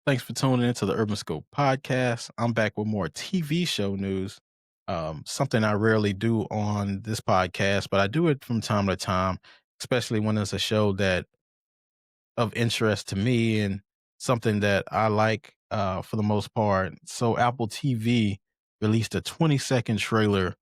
Thanks for tuning into the Urban Scope podcast. I'm back with more TV show news. Something I rarely do on this podcast, but I do it from time to time, especially when it's a show that of interest to me and something that I like for the most part. So Apple TV released a 20-second trailer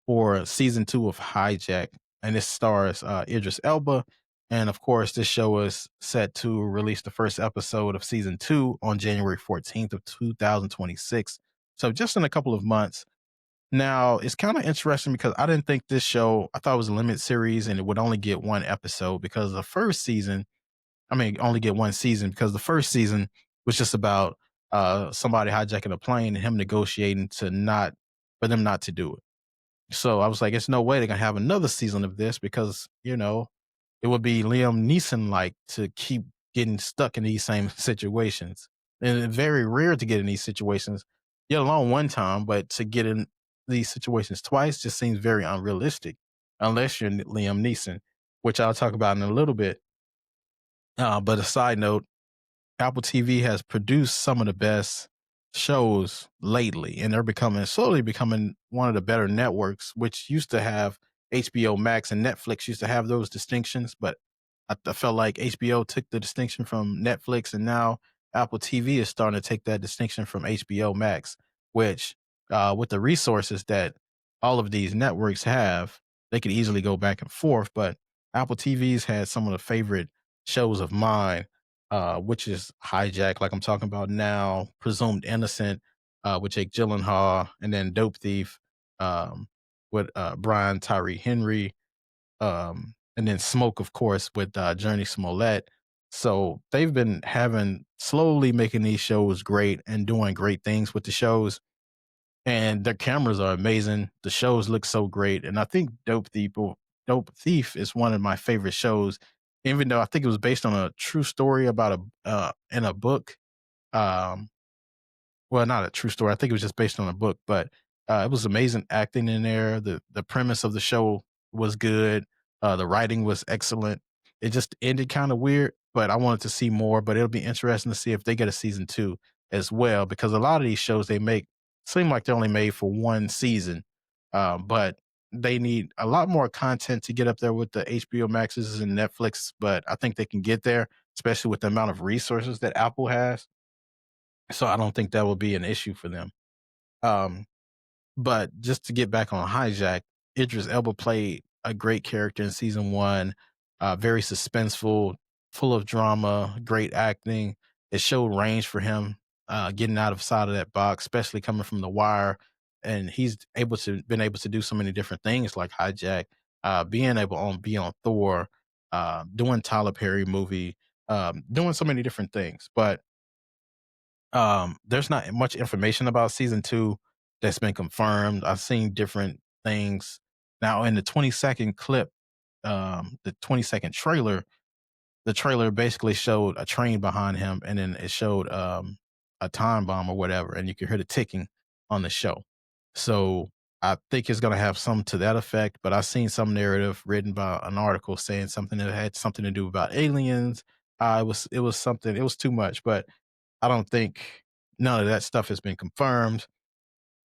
for season two of Hijack, and this stars Idris Elba. And of course, this show is set to release the first episode of season two on January 14th of 2026. So just in a couple of months. Now, it's kind of interesting because I didn't think this show, I thought it was a limited series and it would only get one episode because the first season, only get one season because the first season was just about somebody hijacking a plane and him negotiating for them not to do it. So I was like, it's no way they're gonna have another season of this because, it would be Liam Neeson like to keep getting stuck in these same situations. And it's very rare to get in these situations, let alone one time, but to get in these situations twice just seems very unrealistic unless you're Liam Neeson, which I'll talk about in a little bit. But a side note, Apple TV has produced some of the best shows lately, and they're slowly becoming one of the better networks, which used to have HBO Max and Netflix used to have those distinctions, but I felt like HBO took the distinction from Netflix, and now Apple TV is starting to take that distinction from HBO Max, which, with the resources that all of these networks have, they could easily go back and forth. But Apple TV's had some of the favorite shows of mine, which is Hijack, like I'm talking about now, Presumed Innocent, with Jake Gyllenhaal, and then Dope Thief, with Brian Tyree Henry, and then Smoke, of course, with Journey Smollett. So they've been having slowly making these shows great and doing great things with the shows. And their cameras are amazing. The shows look so great. And I think Dope Thief is one of my favorite shows, even though I think it was based on a true story about in a book. Um, well, not a true story. I think it was just based on a book, but it was amazing acting in there. The premise of the show was good. The writing was excellent. It just ended kind of weird, but I wanted to see more. But it'll be interesting to see if they get a season two as well, because a lot of these shows they make seem like they're only made for one season, but they need a lot more content to get up there with the HBO Maxes and Netflix. But I think they can get there, especially with the amount of resources that Apple has. So I don't think that will be an issue for them. Um, but just to get back on Hijack, Idris Elba played a great character in season one, very suspenseful, full of drama, great acting. It showed range for him, getting out of side of that box, especially coming from The Wire. And he's been able to do so many different things like Hijack, being able to be on Thor, doing Tyler Perry movie, doing so many different things. But there's not much information about season two that's been confirmed. I've seen different things. Now in the 20-second clip, the 20-second trailer, the trailer basically showed a train behind him and then it showed a time bomb or whatever, and you can hear the ticking on the show. So I think it's gonna have some to that effect, but I've seen some narrative written by an article saying something that had something to do about aliens. It was something, it was too much, but I don't think none of that stuff has been confirmed.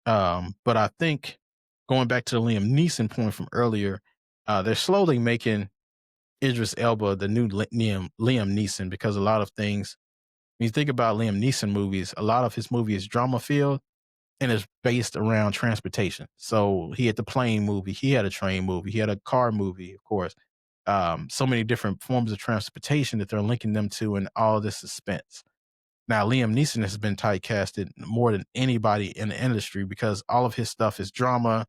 But I think going back to the Liam Neeson point from earlier, they're slowly making Idris Elba the new Liam Neeson because a lot of things, when you think about Liam Neeson movies, a lot of his movie is drama filled and it's based around transportation. So he had the plane movie, he had a train movie, he had a car movie, of course. So many different forms of transportation that they're linking them to and all this suspense. Now, Liam Neeson has been typecasted more than anybody in the industry because all of his stuff is drama.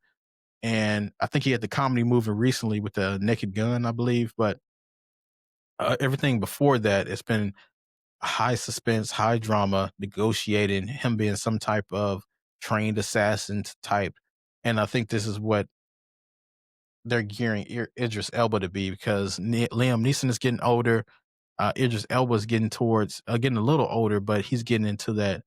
And I think he had the comedy movie recently with the Naked Gun, I believe. But everything before that, it's been high suspense, high drama, negotiating, him being some type of trained assassin type. And I think this is what they're gearing Idris Elba to be because Liam Neeson is getting older. Idris Elba is getting a little older, but he's getting into that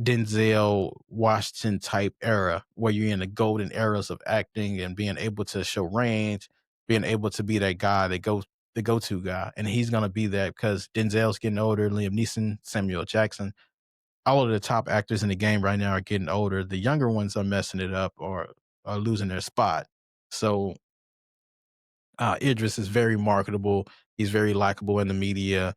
Denzel Washington type era where you're in the golden eras of acting and being able to show range, being able to be that guy that goes the go-to guy, and he's gonna be that because Denzel's getting older, Liam Neeson, Samuel Jackson, all of the top actors in the game right now are getting older. The younger ones are messing it up or are losing their spot. So Idris is very marketable. He's very likable in the media.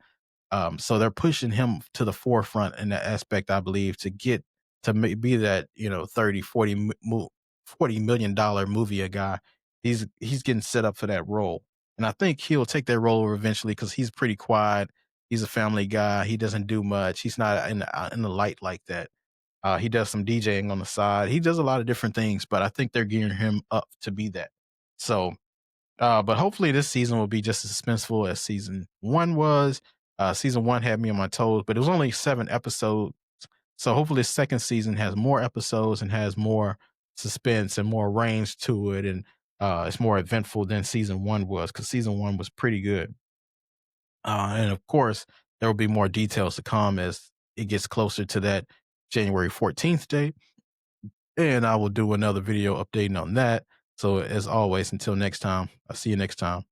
So they're pushing him to the forefront in that aspect, I believe, to get to be that, 30, 40 million dollar movie a guy. He's getting set up for that role. And I think he'll take that role over eventually because he's pretty quiet. He's a family guy. He doesn't do much. He's not in the light like that. He does some DJing on the side. He does a lot of different things, but I think they're gearing him up to be that. So but hopefully this season will be just as suspenseful as season one was. Season one had me on my toes, but it was only 7 episodes. So hopefully this second season has more episodes and has more suspense and more range to it. And it's more eventful than season one was because season one was pretty good. And of course, there will be more details to come as it gets closer to that January 14th date. And I will do another video updating on that. So as always, until next time, I'll see you next time.